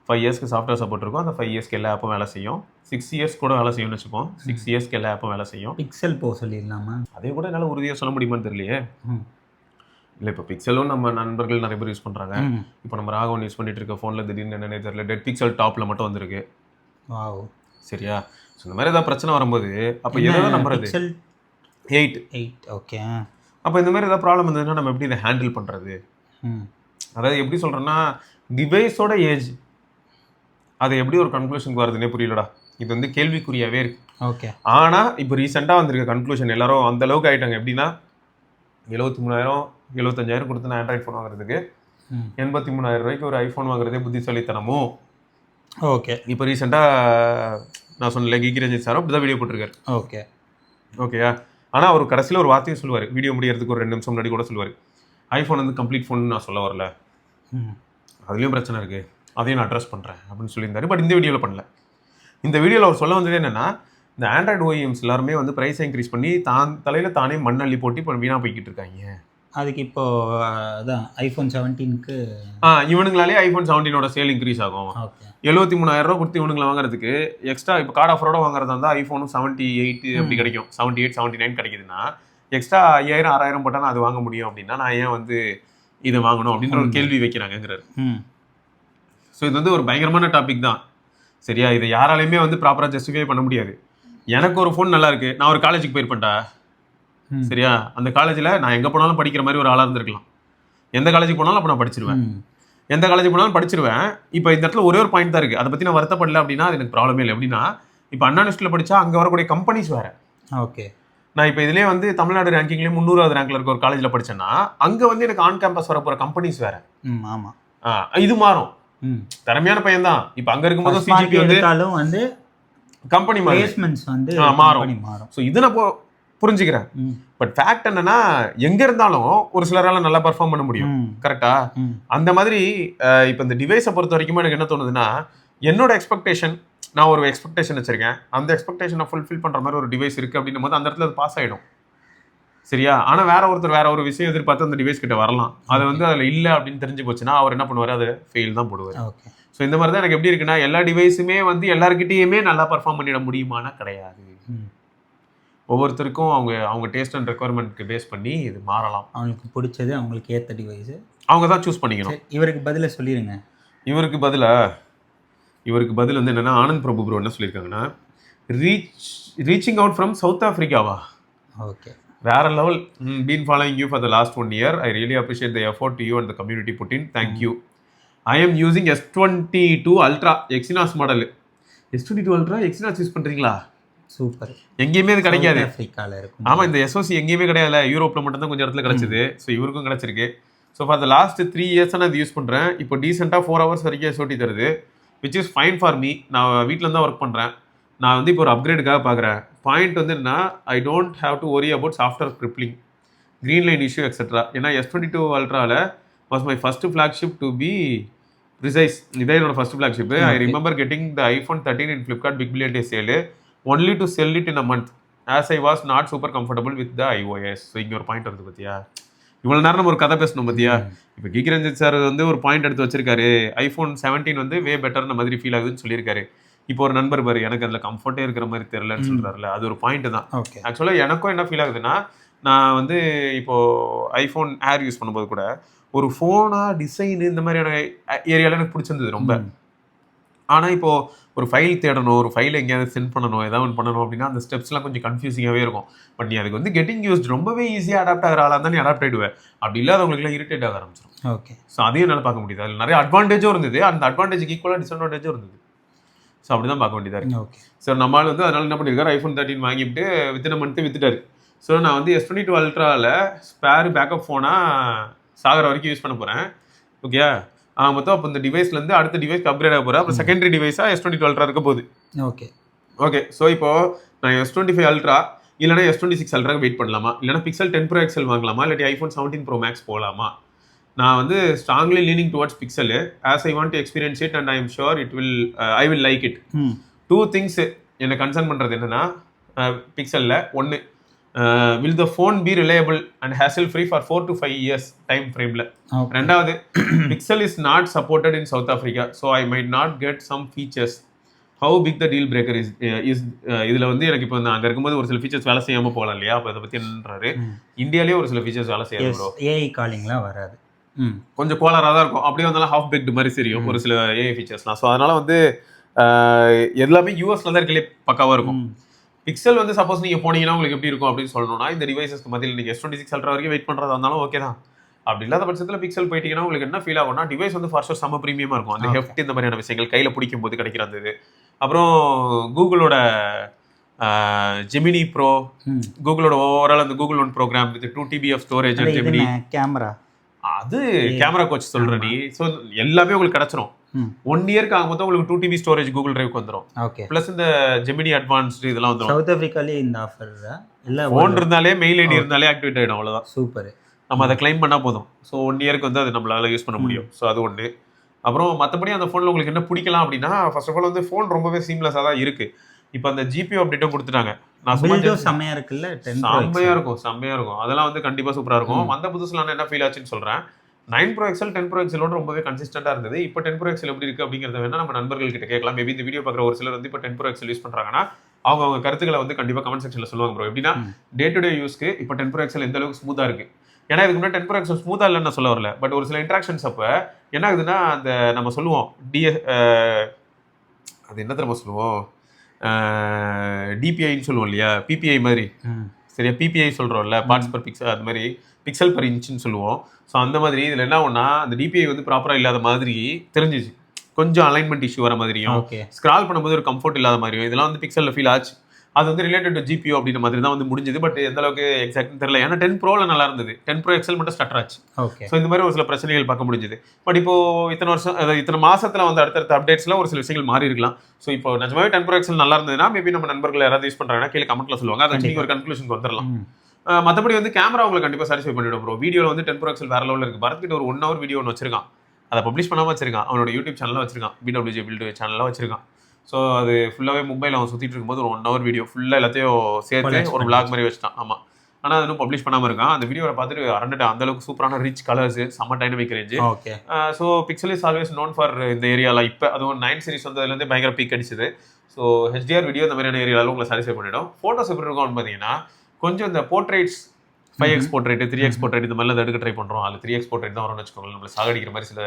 Speaker 1: 5 இயர்ஸ்க்கு சாஃப்ட்வேர் சப்போர்ட் இருக்கும். அந்த 5 இயர்ஸ்க்கு எல்லா ஆப்பும் வேலை செய்யும். 6 இயர்ஸ் கூட வேலை செய்யும்னு வச்சுப்போம். 6 இயர்ஸ்க்கு எல்லா ஆப்பும் வேலை செய்யும்.
Speaker 2: பிக்சல் போக சொல்லிடலாமா? அதே
Speaker 1: கூட என்னால் உறுதியாக சொல்ல முடியுமான்னு தெரியலையே. இல்லை இப்போ பிக்சலும் நம்ம நண்பர்கள் நிறைய பேர் யூஸ் பண்ணுறாங்க. இப்போ நம்ம ராகவன் யூஸ் பண்ணிட்டு இருக்க ஃபோனில் திடீர்னு என்னென்ன தெரியல டெட் பிக்சல் டாப்பில் மட்டும் வந்திருக்கு. சரியா? ஸோ இந்த மாதிரி ஏதாவது பிரச்சனை வரும்போது அப்போ எதாவது நம்புறது 8
Speaker 2: ஓகே.
Speaker 1: அப்போ இந்த மாதிரி ஏதாவது ப்ராப்ளம் இருந்ததுன்னா நம்ம எப்படி இதை ஹேண்டில் பண்ணுறது? அதாவது எப்படி சொல்கிறேன்னா டிவைஸோட ஏஜ் அது எப்படி ஒரு கன்க்ளூஷனுக்கு வருதுன்னே புரியலடா. இது வந்து கேள்விக்குறியாகவே இருக்கு.
Speaker 2: ஓகே.
Speaker 1: ஆனால் இப்போ ரீசெண்டாக வந்திருக்க கன்க்ளூஷன் எல்லாரும் அந்த அளவுக்கு ஆகிட்டாங்க. எப்படின்னா 73,000 75,000 கொடுத்து நான் ஆண்ட்ராய்ட் ஃபோன் வாங்குறதுக்கு 83,000 ரூபாய்க்கு ஒரு ஐஃபோன் வாங்குறதே புத்திசாலித்தனமும்.
Speaker 2: ஓகே.
Speaker 1: இப்போ ரீசெண்டாக நான் சொன்ன கிகி ரஞ்சித் சாரும் அப்படி தான் வீடியோ போட்டிருக்காரு. ஓகேயா? ஆனால் அவர் கடைசியில் ஒரு வார்த்தையும் சொல்லுவார். வீடியோ முடியறதுக்கு ஒரு 2 நிமிஷம் முன்னாடி கூட சொல்லுவார், ஐஃபோன் வந்து கம்ப்ளீட் ஃபோன் நான் சொல்ல வரல, அதுலேயும் பிரச்சனை இருக்குது, அதையும் நான் அட்ரஸ் பண்ணுறேன் அப்படின்னு சொல்லியிருந்தாரு. பட் இந்த வீடியோவில் பண்ணல. இந்த வீடியோவில் அவர் சொல்ல வந்தது என்னென்னா இந்த ஆண்ட்ராய்டு OEMs எல்லாருமே வந்து ப்ரைஸை இன்க்ரீஸ் பண்ணி தலையில் தானே மண்ணள்ளி போட்டு இப்போ வீணாக போய்கிட்டு இருக்காங்க.
Speaker 2: அதுக்கு இப்போ அதான் ஐஃபோன் 17க்கு
Speaker 1: இவனுங்களாலே ஐஃபோன் 17ஓட சேல் இன்க்ரீஸ் ஆகும். 73,000 ரூபா கொடுத்து இவனுங்களை வாங்குறதுக்கு எக்ஸ்ட்ரா இப்போ கார்டு ஆஃபரோட வாங்குறதா இருந்தால் ஐஃபோனும் 78 அப்படி கிடைக்கும். 78 79 கிடைக்குதுன்னா எக்ஸ்ட்ரா 5,000 6,000 போட்டால் நான் அது வாங்க முடியும் அப்படின்னா நான் ஏன் வந்து இதை வாங்கணும் அப்படின்ற ஒரு கேள்வி வைக்கிறாங்கிறாரு. ஸோ இது வந்து ஒரு பயங்கரமான டாபிக் தான். சரியா? இதை யாராலையுமே வந்து ப்ராப்பராக ஜஸ்டிஃபை பண்ண முடியாது. எனக்கு ஒரு ஃபோன் நல்லா இருக்கு, நான் ஒரு காலேஜுக்கு போயிருப்பேன்டா. சரியா? அந்த காலேஜில் நான் எங்கே போனாலும் படிக்கிற மாதிரி ஒரு ஆளாக இருந்திருக்கலாம். எந்த காலேஜுக்கு போனாலும் அப்போ நான் படிச்சிருவேன். எந்த காலேஜுக்கு போனாலும் படிச்சிருவேன். இப்போ இந்த இடத்துல ஒரே ஒரு பாயிண்ட் தான் இருக்குது. அதை பற்றி நான் வருத்தப்படல அப்படின்னா அது எனக்கு ப்ராப்ளமே இல்லை. எப்படின்னா இப்போ அண்ணா யூனிவர்சிட்டியில் படித்தா அங்கே வரக்கூடிய கம்பெனிஸ் வேறு.
Speaker 2: ஓகே.
Speaker 1: நான் இப்போ இதுலேயே வந்து தமிழ்நாடு ரேங்கிங்லேயே 300வது ரேங்கில் இருக்க ஒரு காலேஜில் படித்தேன்னா அங்கே வந்து எனக்கு ஆன் கேம்பஸ் வர போகிற கம்பெனிஸ் வேறு.
Speaker 2: ஆமாம்.
Speaker 1: இது மாறும். திறமையான பையன் தான். இப்போ அங்கே இருக்கும்போது சிஜிபி வந்து கம்பெனி
Speaker 2: வந்து
Speaker 1: மாறும். ஸோ இதை நான் புரிஞ்சுக்கிறேன். பட் ஃபேக்ட் என்னன்னா எங்க இருந்தாலும் ஒரு சிலரால நல்லா பெர்ஃபார்ம் பண்ண முடியும். கரெக்டா? அந்த மாதிரி இப்போ இந்த டிவைஸை பொறுத்த வரைக்கும் எனக்கு என்ன தோணுதுன்னா என்னோட எக்ஸ்பெக்டேஷன், நான் ஒரு எக்ஸ்பெக்டேஷன் வச்சிருக்கேன், அந்த எக்ஸ்பெக்டேஷனை ஃபுல்ஃபில் பண்ற மாதிரி ஒரு டிவைஸ் இருக்கு அப்படின்னும் போது அந்த இடத்துல அது பாஸ் ஆயிடும். சரியா? ஆனா வேற ஒருத்தர் வேற ஒரு விஷயம் எதிர்பார்த்து அந்த டிவைஸ் கிட்ட வரலாம். அது வந்து அதுல இல்லை அப்படின்னு தெரிஞ்சு போச்சுன்னா அவர் என்ன பண்ணுவாரு, அதை ஃபெயில் தான் போடுவார். ஸோ இந்த மாதிரி தான் எனக்கு எப்படி இருக்குன்னா எல்லா டிவைஸுமே வந்து எல்லாருக்கிட்டையுமே நல்லா பெர்ஃபார்ம் பண்ணிட முடியுமானா கிடையாது. ஒவ்வொருத்தருக்கும் அவங்க டேஸ்ட் அண்ட் ரெக்குவயர்மெண்ட்க்கு பேஸ் பண்ணி இது மாறலாம்.
Speaker 2: அவங்களுக்கு பிடிச்சது அவங்களுக்கு ஏற்ற டிவைஸ்
Speaker 1: அவங்க தான் சூஸ் பண்ணிக்கணும்.
Speaker 2: இவருக்கு பதில சொல்லிடுங்க.
Speaker 1: இவருக்கு பதில் வந்து என்னன்னா ஆனந்த் பிரபு ப்ரோ என்ன சொல்லியிருக்காங்கன்னா ரீச்சிங் அவுட் ஃப்ரம் சவுத் ஆஃப்ரிக்காவா?
Speaker 2: ஓகே.
Speaker 1: வேற level. Been following you for the last 1 year. I really appreciate the effort you and the community put in. Thank you. I am using S22 Ultra Exynos model. S22 Ultra Exynos use பண்ணுறீங்களா?
Speaker 2: Super.
Speaker 1: எங்கேயுமே இது கிடைக்காது.
Speaker 2: ஆஃப்ரிக்காவில் இருக்கும்.
Speaker 1: ஆமாம், இந்த SOC எங்கேயுமே கிடையாது. யூரோப்பில் மட்டும்தான் கொஞ்சம் இடத்துல கிடச்சிது. ஸோ இவருக்கும் கிடச்சிருக்கு. So for the last 3 years நான் இது யூஸ் பண்ணுறேன். இப்போ டீசெண்டாக 4 hours வரைக்கும் SOT தருது, which is fine for me. நான் வீட்டில் தான் ஒர்க் பண்ணுறேன். நான் வந்து இப்போ ஒரு அப்கிரேடுக்காக பார்க்குறேன். பாயிண்ட் வந்து என்னன்னா I don't have to worry about software crippling, green line issue etcetera. ஏன்னா S22 Ultraவில் was my first flagship to be precise இதே என்னோட first flagship. I remember getting the iPhone 13 in Flipkart Big Billion Day sale only to sell it in a month as I was not super comfortable with the iOS. So இங்கே ஒரு point வருது பார்த்தியா, இவ்வளோ நேரம் நம்ம ஒரு கதை பேசணும் பார்த்தியா. இப்போ கீகி ரஞ்சித் சார் வந்து ஒரு பாயிண்ட் எடுத்து வச்சிருக்காரு, iPhone 17 வந்து வே பெட்டர்ன மாதிரி ஃபீல் ஆகுதுன்னு சொல்லியிருக்காரு. இப்போ ஒரு நண்பர் பாரு எனக்கு அதில் கம்ஃபர்ட்டே இருக்கிற மாதிரி தெரியலன்னு சொல்கிறாருல, அது ஒரு பாயிண்ட் தான். ஆக்சுவலாக எனக்கும் என்ன ஃபீல் ஆகுதுன்னா, நான் வந்து இப்போது ஐஃபோன் ஏர் யூஸ் பண்ணும்போது கூட ஒரு ஃபோனாக டிசைனு இந்த மாதிரியான ஏரியாவில் எனக்கு பிடிச்சிருந்தது ரொம்ப. ஆனால் இப்போது ஒரு ஃபைல் தேடணும், ஒரு ஃபைல் எங்கேயாவது சென்ட் பண்ணணும், ஏதாவது ஒன்று பண்ணணும் அப்படின்னா அந்த ஸ்டெப்ஸ்லாம் கொஞ்சம் கன்ஃபியூசிங்காகவே இருக்கும். பட் நீ அதுக்கு வந்து கெட்டிங் யூஸ்ட் ரொம்பவே ஈஸியாக அடாப்ட் ஆகிற ஆளாக இருந்தால் நீ அடாப்ட் ஆகிடுவேன். அப்படி இல்லாதவங்களுக்குலாம் இரிட்டேட் ஆக ஆரம்பிச்சிடும்.
Speaker 2: ஓகே.
Speaker 1: ஸோ அதையும் என்னால் பார்க்க முடியுது. அதில் நிறைய அட்வான்டேஜும் இருந்தது, அந்த அட்வான்டேஜுக்கு ஈக்குவலாக டிஸ்அட்வான்டேஜும் இருந்தது. ஸோ அப்படி தான் பார்க்க வேண்டியதாக இருக்குது.
Speaker 2: ஓகே.
Speaker 1: ஸோ நம்மளால் வந்து அதனால் என்ன பண்ணியிருக்காரு, iPhone 13 வாங்கிட்டு வித்தின் மந்த்து வித்துட்டாரு. ஸோ நான் வந்து S22 Ultraவில் ஸ்பேர் பேக்கப் ஃபோனாக சாகர வரைக்கும் யூஸ் பண்ண போகிறேன். ஓகே. மொத்தம் அப்போ இந்த டிவைஸ்லேருந்து அடுத்த டிவைஸ்க்கு அப்கிரேட் ஆக போகிறேன். அப்புறம் செகண்டரி டிவைஸாக S22 Ultra இருக்க போகுது.
Speaker 2: ஓகே.
Speaker 1: ஓகே. ஸோ இப்போது நான் S25 Ultra இல்லைனா S26 Ultra வெயிட் பண்ணலாமா, இல்லைனா Pixel 10 Pro XL வாங்கலாமா, இல்லாட்டி iPhone 17 Pro Max போகலாமா? நான் வந்து strongly leaning towards Pixel as I want to experience it and I am sure I will like it. Two things என்னை concern பண்ணுறது என்னென்னா, பிக்சலில் ஒன்று, will the phone be reliable and hassle free for 4 to 5 years time ஃப்ரேமில். ரெண்டாவது, Pixel is not supported in South Africa so I might not get some features. How big the deal breaker is இதில் வந்து எனக்கு இப்போ அங்கே இருக்கும்போது ஒரு சில ஃபீச்சர்ஸ் வேலை செய்யாமல் போகலாம் இல்லையா. அப்போ அதை பற்றி என்னன்றாரு, இந்தியாவிலேயே ஒரு சில ஃபீச்சர்ஸ் வேலை செய்யாது ப்ரோ.
Speaker 2: ஏஐ காலிங்லாம் வராது,
Speaker 1: கொஞ்சம் கோளாராக தான் இருக்கும். அப்படியே வந்தாலும் ஹாஃப் பேக்டு மாதிரி தெரியும் ஒரு சில ஏஐ ஃபீச்சர்ஸ்லாம். ஸோ அதனால் வந்து எல்லாமே யூஎஸ்ல தான் இருக்கலே பக்காவாக இருக்கும். பிக்சல் வந்து சப்போஸ் நீங்கள் போனீங்கன்னா உங்களுக்கு எப்படி இருக்கும் அப்படின்னு சொல்லணும்னா, இந்த டிவைசஸ்க்கு மத்தியில் நீங்கள் S26 Ultra வரைக்கும் வெயிட் பண்ணுறதா இருந்தாலும் ஓகே தான். அப்படி இல்லாத பட்சத்தில் பிக்சல் போயிட்டீங்கன்னா உங்களுக்கு என்ன ஃபீல் ஆகும்னா, டிவைஸ் வந்து ஃபர்ஸ்ட் செம்ம ப்ரீமியமாக இருக்கும். அந்த ஹெஃப்ட் இந்த மாதிரியான விஷயங்கள் கையில் பிடிக்கும் போது கிடைக்கிற அந்த இது. அப்புறம் கூகுளோட ஜெமினி ப்ரோ, கூகுளோட ஓவரால் அந்த Google One program with 2 TB of storage and Gemini
Speaker 2: camera,
Speaker 1: அது கேமரா கோச் சொல்கிற நீ. ஸோ எல்லாமே உங்களுக்கு கிடச்சிரும். 1 இயர்க்கு ஆகும் போது உங்களுக்கு 2 TB ஸ்டோரேஜ் கூகுள் டிரைவ்க்கு வந்துடும்.
Speaker 2: ஓகே.
Speaker 1: ப்ளஸ் இந்த ஜெமினி அட்வான்ஸ்டு இதெல்லாம் வந்துடும்.
Speaker 2: சவுத் ஆஃப்ரிக்காலே இந்த ஆஃபர் இல்லை,
Speaker 1: ஃபோன் இருந்தாலே மெயில் ஐடி இருந்தாலே ஆக்டிவேட் ஆகிடும், அவ்வளோதான்.
Speaker 2: சூப்பர்.
Speaker 1: நம்ம அதை கிளைம் பண்ணால் போதும். ஸோ 1 இயர்க்கு வந்து அது நம்மளால யூஸ் பண்ண முடியும். ஸோ அது ஒன்று. அப்புறம் மற்றபடி அந்த ஃபோனில் உங்களுக்கு என்ன பிடிக்கலாம் அப்படின்னா, ஃபர்ஸ்ட் ஆஃப் ஆல் வந்து ஃபோன் ரொம்பவே சீம்லெஸ்ஸாக தான் இருக்குது. இப்போ அந்த ஜிபிஓ அப்டேட்டும் கொடுத்துட்டாங்க. நான்
Speaker 2: செம்மையாக இருக்குல்ல,
Speaker 1: செம்மையாக இருக்கும். அதெல்லாம் வந்து கண்டிப்பாக சூப்பராக இருக்கும். வந்த புதுசில் என்ன ஃபீல் ஆச்சுன்னு சொல்கிறேன். 9 Pro XL 10 Pro XL ரொம்பவே கன்சிஸ்டண்டாக இருந்தது. இப்போ 10 Pro XL எப்படி இருக்குது அப்படிங்கிறத வேணா நம்ம நண்பர்கள் கிட்ட கேட்கலாம். மேபி இந்த வீடியோ பார்க்குற ஒரு சிலர் வந்து இப்போ 10 Pro XL யூஸ் பண்ணுறாங்கன்னா அவங்க கருத்துக்களை வந்து கண்டிப்பாக கமெண்ட் செக்ஷனில் சொல்லுவாங்க ப்ரோ. எப்படின்னா டே டு டே யூஸ்க்கு இப்போ 10 Pro XL எந்த அளவுக்கு ஸ்மூத்தாக இருக்குது. ஏன்னா இதுக்கு முன்னாடி 10 Pro XL ஸ்மூத்தாக இல்லைன்னு நான் சொல்ல வரல. பட் ஒரு சில இன்ட்ராக்ஷன்ஸ் அப்போ என்ன ஆகுதுன்னா, அந்த நம்ம சொல்லுவோம் அது என்ன தெரியுமா சொல்லுவோம், டிபிஐன்னு சொல்லுவோம் இல்லையா, பிபிஐ மாதிரி. சரியா, பிபிஐ சொல்கிறோம்ல, பார்ட்ஸ் பர் பிக்சல், அது மாதிரி பிக்சல் பர் இன்ச்சுன்னு சொல்லுவோம். ஸோ அந்த மாதிரி இதில் என்ன ஆகும்னா, அந்த டிபிஐ வந்து ப்ராப்பராக இல்லாத மாதிரி தெரிஞ்சிச்சு. கொஞ்சம் அலைன்மெண்ட் இஷ்யூ வர மாதிரியும், ஸ்க்ரால் பண்ணும்போது ஒரு கம்ஃபர்ட் இல்லாத மாதிரியும் இதெல்லாம் வந்து பிக்சலில் ஃபீல் ஆச்சு. அது வந்து ரிலேட்டட் டு ஜிபிஓ அப்படின்ற மாதிரி தான் வந்து முடிஞ்சது. பட் எந்த அளவுக்கு எக்ஸாக்ட்னு தெரியல. ஏன்னா 10 Proவில் நல்லா இருந்தது, 10 Pro XL மட்டும் ஸ்டட்டர் ஆச்சு. ஸோ இந்த மாதிரி ஒரு சில பிரச்சனைகள் பார்க்க முடிஞ்சது. பட் இப்போ இத்தனை வருஷம், இத்தனை மாசத்துல வந்து அடுத்தடுத்த அப்டேட்ஸ்லாம் ஒரு சில விஷயங்கள் மாறி இருக்கலாம். ஸோ இப்போ நிஜமாவே 10 Pro XL நல்லா இருந்ததுன்னா மேபி நம்ம நண்பர்கள் யாராவது யூஸ் பண்ணுறாங்கன்னா கீழே கமெண்ட்ல சொல்லுவாங்க. அதை நீங்கள் ஒரு கன்க்ளூஷனுக்கு வந்துடலாம். மற்றபடி வந்து கேமரா உங்களுக்கு கண்டிப்பாக சாட்டிஸ்ஃபை பண்ணிவிடும் ப்ரோ. வீடியோவில் வந்து 10 Pro XL வேற லெவலில் இருக்குது. பரத்கிட்ட ஒரு 1 hour வீடியோ ஒன்று வச்சிருக்கான், அதை பப்ளிஷ் பண்ணாமல் வச்சிருக்கான். அவனோட யூடியூப் சேனலாக வச்சிருக்கான், BWJ பில்டு சேனலாக வச்சிருக்கான். ஸோ அது ஃபுல்லாகவே மும்பையில் அவன் சுற்றிட்டு இருக்கும்போது ஒரு 1 hour வீடியோ ஃபுல்லாக எல்லாத்தையும் சேர்த்து ஒரு vlog மாதிரி வச்சுட்டான். ஆமாம், ஆனால் அது இன்னும் பப்ளிஷ் பண்ணாமல் இருக்கான். அந்த வீடியோவை பார்த்துட்டு அரண்டுட்டு அந்தளவுக்கு சூப்பரான ரிச் கலர்ஸ், செம்ம dynamic range.
Speaker 2: Okay.
Speaker 1: So pixel is always known for இந்த ஏரியாவில். இப்போ அதுவும் 9 series வந்ததுலேருந்து பயங்கர பீக் அடிச்சுது. ஸோ HDR வீடியோ இந்த மாதிரியான ஏரியாவில் உங்களை சாட்டிஸ்ஃபை பண்ணிவிடும். ஃபோட்டோஸ் எப்படி இருக்கும்னு பார்த்தீங்கன்னா, கொஞ்சம் இந்த portraits 5x portrait 3x portrait இந்த மாதிரிலாம் எடுக்க ட்ரை பண்ணுறோம். அது 3x போர்ட்ரேட் தான் வரும்னு வச்சுக்கோங்களேன். நம்மளை சாகடிக்கிற மாதிரி சில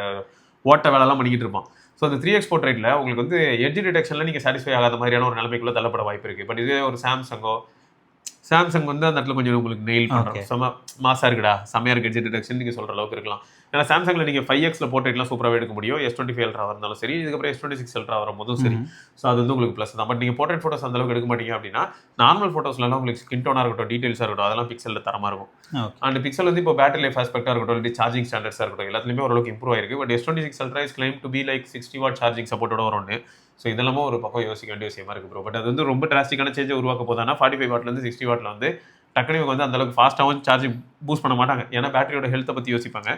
Speaker 1: ஓட்ட வேலைலாம் பண்ணிக்கிட்டு இருப்போம். ஸோ அந்த 3x போர்ட்ரேட்டில் உங்களுக்கு வந்து எட்ஜ் டிடெக்ஷனில் நீங்கள் சாட்டிஸ்ஃபை ஆகாத மாதிரியான ஒரு நிலைமைக்குள்ளே தள்ளப்பட வாய்ப்பு இருக்குது. பட் இதே ஒரு சாம்சங் வந்து அந்த இடத்துல கொஞ்சம் உங்களுக்கு நெயில் பண்ணுறோம். செம்ம மாசாக இருக்குடா, செம்மையாக இருக்குது எட்ஜ் டிடெக்ஷன் நீங்கள் சொல்கிற அளவுக்கு இருக்கலாம். ஏன்னா சாம்சங்கில் நீங்கள் 5xல போர்ட்ரேட்லாம் சூப்பராக எடுக்க முடியும். S25 Ultra இருந்தாலும் சரி, இதுக்கப்புறம் S26 Ultra வரும்போதும் சரி. ஸோ அது வந்து உங்களுக்கு ப்ளஸ் தான். பட் நீங்கள் போர்ட்ரேட் ஃபோட்டோஸ் அந்த அளவுக்கு எடுக்க மாட்டீங்க அப்படின்னா, நார்மல் ஃபோட்டோஸ்லாம் உங்களுக்கு ஸ்கின் டோனாக இருக்கட்டும், டீட்டெயில்ஸாக இருக்கட்டும், அதெல்லாம் பிக்சலில் தரமாக இருக்கும். அண்ட் பிக்சல் வந்து இப்போ பேட்டரி லைஃப் ஆஸ்பெக்டாக இருக்கட்டும், இல்லை சார்ஜிங் ஸ்டாண்டர்ட்ஸாக இருக்கட்டும், எல்லாத்துலேயுமே ஓரளவுக்கு இம்ப்ரூவ் ஆயிருக்கு. But S26 Ultra is claim to be like 60 watt charging சப்போர்ட்டோட வரும்னு. ஸோ இதெல்லாமே ஒரு பக்கம் யோசிக்க வேண்டிய விஷயமா இருக்குது ப்ரோ. பட் அது வந்து ரொம்ப டிராஸ்டிக்கான சேஞ்சை உருவாக்க போதானா 45 wattலேருந்து 60 wattல வந்து டக்குனு இவங்க வந்து அந்தளவுக்கு ஃபாஸ்ட்டாகவும் சார்ஜிங் பூஸ்ட் பண்ண மாட்டாங்க. ஏன்னா பேட்டரியோட ஹெல்த்தை பற்றி யோசிப்பாங்க.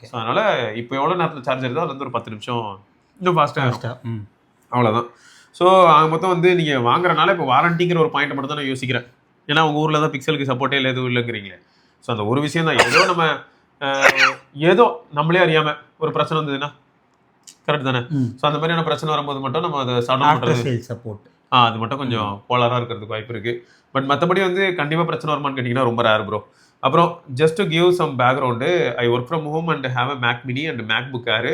Speaker 1: ஸோ அதனால் இப்போ எவ்வளோ நேரத்தில் சார்ஜ் இருந்தால் அது வந்து ஒரு 10 நிமிஷம் இன்னும் ஃபாஸ்ட்டாக
Speaker 2: ஃபாஸ்ட்டாக. ம்.
Speaker 1: அவ்வளோதான். ஸோ ஆக மொத்தம் வந்து நீங்கள் வாங்குறனால இப்போ வாரண்டிங்கிற ஒரு பாயிண்ட் மட்டும் தான் நான் யோசிக்கிறேன். ஏன்னா உங்கள் ஊரில் தான் பிக்சலுக்கு சப்போர்ட்டே இல்லை எதுவும் இல்லைங்கிறீங்களே. ஸோ அந்த ஒரு விஷயம் தான். ஏதோ நம்ம ஏதோ நம்மளே அறியாமல் ஒரு பிரச்சனை வந்ததுன்னா கரெக்ட் தானே. ஸோ அந்த மாதிரியான பிரச்சனை வரும்போது மட்டும் நம்ம அதை சடன் பண்ணுறது
Speaker 2: சப்போர்ட்
Speaker 1: அது மட்டும் கொஞ்சம் போலாராக இருக்கிறதுக்கு வாய்ப்பு இருக்குது. பட் மற்றபடி வந்து கண்டிப்பாக பிரச்சனை வருமானு கேட்டிங்கன்னா ரொம்ப ரேர் ப்ரோ. அப்புறம் just to give some background, I work from home and have a Mac mini and MacBook Air.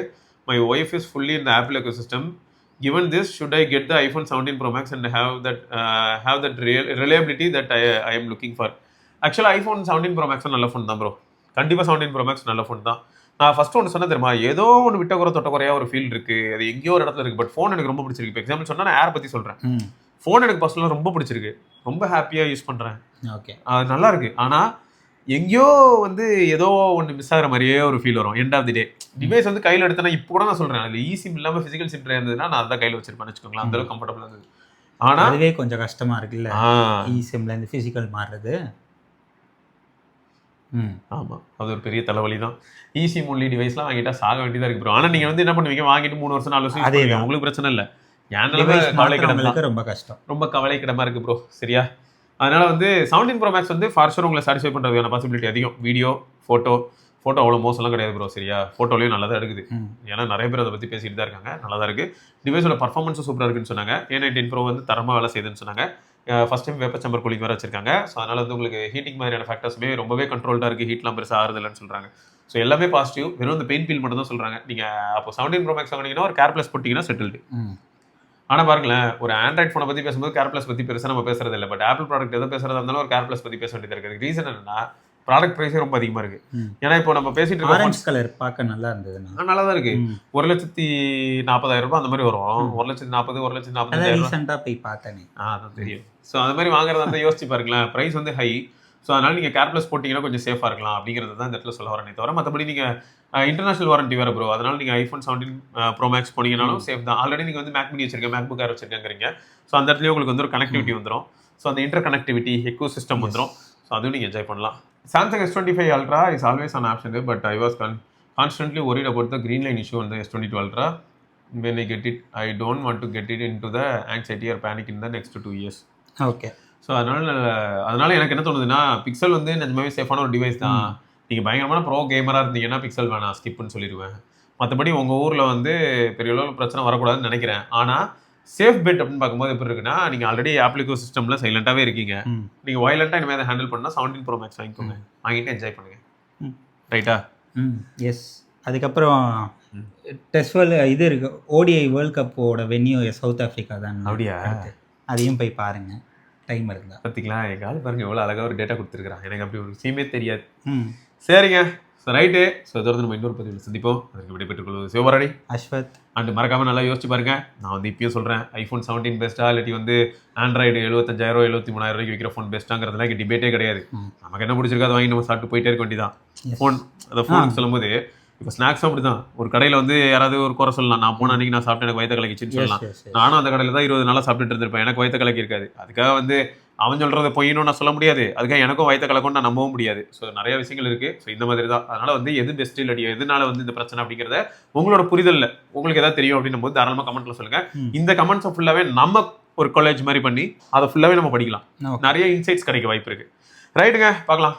Speaker 1: My wife is fully in the Apple ecosystem. Given this, should I get the iPhone 17 Pro Max and have that reliability that I am looking for? Actually, iPhone 17 Pro Max நல்ல phone தான் bro. கண்டிப்பாக 17 Pro Max நல்ல phone தான். நான் first ஒன்று சொன்ன தெரியுமா, ஏதோ ஒன்று விட்ட குறை தொட்ட குறையா ஒரு ஃபீல் இருக்கு. அது எங்கேயோ ஒரு இடத்துல இருக்கு. பட் ஃபோன் எனக்கு ரொம்ப பிடிச்சிருக்கு. இப்போ எக்ஸாம்பிள் சொன்னா நான் ஏர் பற்றி சொல்கிறேன். ஃபோன் எனக்கு பர்சனலாக ரொம்ப பிடிச்சிருக்கு. ரொம்ப ஹாப்பியாக யூஸ் பண்ணுறேன்.
Speaker 2: ஓகே,
Speaker 1: அது நல்லா இருக்கு. ஆனால் எங்கேயோ வந்து ஏதோ ஒன்று மிஸ் ஆகிற மாதிரியே ஒரு ஃபீல் வரும். End of the day device வந்து கையில் எடுத்தேன்னா இப்போ கூட நான் சொல்கிறேன், அது சிம் இல்லாமல் ஃபிசிக்கல் சிம் இருந்ததுன்னா நான் அதான் கையில் வச்சிருப்பேன்னு வச்சுக்கோங்களேன். அந்த அளவுக்கு கம்ஃபர்டபுளாக இருந்தது. ஆனால்
Speaker 2: அதுவே கொஞ்சம் கஷ்டமாக இருக்குல்ல, சிம்லேருந்து ஃபிசிக்கல் மாறுறது.
Speaker 1: ஆமாம், அது ஒரு பெரிய தலைவலி தான். சிம் ஒன்லி டிவைஸ்லாம் வாங்கிட்டா சாக வேண்டியதாக இருக்கு ப்ரோ. ஆனால் நீங்கள் வந்து என்ன பண்ணுவீங்க, வாங்கிட்டு 3 வருஷம் 4 வருஷம் அதே உங்களுக்கு பிரச்சனை இல்லை. என்
Speaker 2: கவலைக்கிடமா ரொம்ப கஷ்டம்,
Speaker 1: ரொம்ப கவலைக்கிடமா இருக்கு ப்ரோ. சரியா? அதனால வந்து 17 Pro Max வந்து ஃபார் ஷூர் உங்களை சாட்டிஸ்ஃபை பண்ணுறதுக்கான பாசிபிலிட்டி அதிகம். வீடியோ ஃபோட்டோ அவ்வளோ மோசம்லாம் கிடையாது ப்ரோ. சரியா? ஃபோட்டோலையும் நல்லா தான் எடுக்குது. ஏன்னா நிறைய பேர் அதை பற்றி பேசிட்டு தான் இருக்காங்க. நல்லா தான் இருக்குது. டிவைஸோட பர்ஃபார்மன்ஸும் சூப்பராக இருக்குன்னு சொன்னாங்க. A19 Pro வந்து தரமாக வேலை செய்யுதுன்னு சொன்னாங்க. ஃபர்ஸ்ட் டைம் வெப்ப சம்பர் கூலிங் வேறு வச்சிருக்காங்க. ஸோ அதனால் வந்து உங்களுக்கு ஹீட்டிங் மாதிரியான ஃபேக்டர்ஸுமே ரொம்பவே கண்ட்ரோல்டாக இருக்குது. ஹீட்லாம் பெருசாக ஆறுதில்லைன்னு சொல்கிறாங்க. ஸோ எல்லாமே பாசிட்டிவ். வெறும் இந்த பெயின் ஃபீல் மட்டும் தான் சொல்கிறாங்க. நீங்கள் அப்போ 17 Pro Max வாங்கினீங்கன்னா ஒரு கேர் ப்ளஸ் போட்டிங்கன்னா செட்டில்டு. ஆனால் பாருங்களேன், ஒரு ஆண்ட்ராய்ட் ஃபோனை பற்றி பேசும்போது கேர் ப்ளஸ் பற்றி பெருசாக நம்ம பேசுறது இல்லை. பட் ஆப்பிள் ப்ராடக்ட் எதோ பேசுறதா இருந்தாலும் ஒரு கேர் ப்ளஸ் பற்றி பேச வேண்டியது இருக்குது. ரீசன் என்னன்னா ப்ராடக்ட் ப்ரைஸே ரொம்ப அதிகமாக இருக்கு. ஏன்னா இப்போ நம்ம பேசிட்டு இருக்கோம்,
Speaker 2: ஆரஞ்சு கலர் பார்க்க நல்லா இருந்தது.
Speaker 1: நல்லா தான் இருக்கு. 1,40,000 ரூபாய் அந்த மாதிரி வரும். 1,40,000 1,45,000
Speaker 2: ரீசெண்டாக போய் பார்த்தேனே,
Speaker 1: அதான் தெரியும். ஸோ அந்த மாதிரி வாங்குறதா இருந்தால் யோசிச்சு பாருங்களேன், ப்ரைஸ் வந்து ஹை. ஸோ அதனால நீங்கள் கேர் ப்ளஸ் போட்டிங்கன்னா கொஞ்சம் சேஃபாக இருக்கலாம் அப்படிங்கிறது தான் இந்த இடத்துல சொல்ல வரேனே தவிர மற்றபடி நீங்கள் இன்டர்நேஷனல் வாரண்டி வேறு ப்ரோ. அதனால நீங்கள் ஐஃபோன் 17 Pro Max போனீங்கன்னாலும் சேஃப் தான். ஆல்ரெடி நீங்கள் வந்து மேக் மினி வச்சிருக்கேன், மேக் புக் ஏர் வச்சிருக்கேங்கிறீங்க. ஸோ அந்த இடத்துலயும் உங்களுக்கு வந்து ஒரு கனெக்டிவிட்டி வந்துடும். ஸோ அந்த இன்டர் கனெக்டிவிட்டி எக்கோ சிஸ்டம் வந்துடும். ஸோ அதுவும் நீங்கள் என்ஜாய் பண்ணலாம். Samsung S25 Ultra is always an option, but I was constantly worried about the green line issue on the S22 Ultra. When I get it, I don't want to get it into the anxiety or panic in the next 2 years.
Speaker 2: Okay.
Speaker 1: So அதனால எனக்கு என்ன தோணுதுன்னா, pixel வந்து நிஜமாவே சேஃபான ஒரு device தான். நீங்கள் பயங்கரமான ப்ரோ கேமராக இருந்தீங்கன்னா பிக்சல் வேணாம், ஸ்கிப்னு சொல்லிடுவேன். மற்றபடி உங்கள் ஊரில் வந்து பெரிய அளவில் பிரச்சனை வரக்கூடாதுன்னு நினைக்கிறேன். ஆனால் சேஃப் பெட் அப்படின்னு பார்க்கும்போது எப்படி இருக்குன்னா, நீங்கள் ஆல்ரெடி ஆப்பிள் எக்கோ சிஸ்டமில் சைலண்டாகவே இருக்கீங்க. நீங்கள் வயலண்ட்டாக இனிமேல் அதை ஹேண்டில் பண்ணால் 17 Pro Max வாங்கிக்கோங்க. வாங்கிட்டு என்ஜாய் பண்ணுங்க. ரைட்டா?
Speaker 2: எஸ். அதுக்கப்புறம் டெஸ்ட் இது இருக்கு, ODI வேர்ல்ட் கப்போட வென்யூ சவுத் ஆஃப்ரிக்கா தான்.
Speaker 1: அப்படியா?
Speaker 2: அதையும் போய் பாருங்க டைம் இருந்தா.
Speaker 1: பார்த்தீங்களா, எங்கள் ஆள் பாருங்க எவ்வளோ அழகாக ஒரு டேட்டா கொடுத்துருக்குறான். எனக்கு அப்படி ஒரு விஷயமே தெரியாது. சரிங்க, ஸோ ரைட்டு. ஸோ தொடர்ந்து நம்ம இன்னொரு பதிவில் சந்திப்போம். அதுக்கு விடைபெற்றுக் கொள்வது சிவபரணி,
Speaker 2: அஸ்வத்.
Speaker 1: அண்ட் மறக்காமல் நல்லா யோசிச்சு பாருங்க. நான் வந்து இப்பயும் சொல்கிறேன், ஐஃபோன் 17 பெஸ்ட்டா இல்லாட்டி வந்து ஆண்ட்ராய்டு 75,000 73,000 ரூபாய்க்கு விற்கிற ஃபோன் பெஸ்ட்டாங்கிறதுலாம் இங்கே டிபேட்டே கிடையாது. நமக்கு என்ன பிடிச்சிருக்கோ அதை வாங்கி நம்ம சாப்பிட்டு போயிட்டே இருக்க வேண்டியதான். ஃபோன் அந்த ஃபோனுக்கு சொல்லும்போது இப்போ ஸ்நாக்ஸும் அப்படி தான். ஒரு கடையில் வந்து யாராவது ஒரு குறை சொல்லலாம், நான் போன அன்றைக்கி நான் சாப்பிட்டு எனக்கு வயிற்று கலக்கிச்சின்னு சொல்லலாம். நானும் அந்த கடையில் தான் 20 நாளாக சாப்பிட்டுட்டு இருந்திருப்பேன், எனக்கு வயிற்று கலக்கி இருக்காது. அதுக்காக வந்து அவன் சொல்கிறத பொய்யணும் நான் சொல்ல முடியாது, அதுக்காக எனக்கும் வயிற்று கலக்கும் நான் நம்பவும் முடியாது. ஸோ நிறைய விஷயங்கள் இருக்குது. ஸோ இந்த மாதிரி தான். அதனால் வந்து எது பெஸ்ட் இல்லாட்டி எதனால வந்து இந்த பிரச்சனை அப்படிங்கிறத உங்களோட புரிதலில் உங்களுக்கு எதாவது தெரியும் அப்படின்னும் போது தாராளமாக கமெண்ட்டில் சொல்லுங்கள். இந்த கமெண்ட்ஸை ஃபுல்லாகவே நம்ம ஒரு காலேஜ் மாதிரி பண்ணி அதை ஃபுல்லாகவே நம்ம படிக்கலாம். நிறைய இன்சைட்ஸ் கிடைக்க வாய்ப்பு இருக்குது. ரைட்டுங்க, பார்க்கலாம்.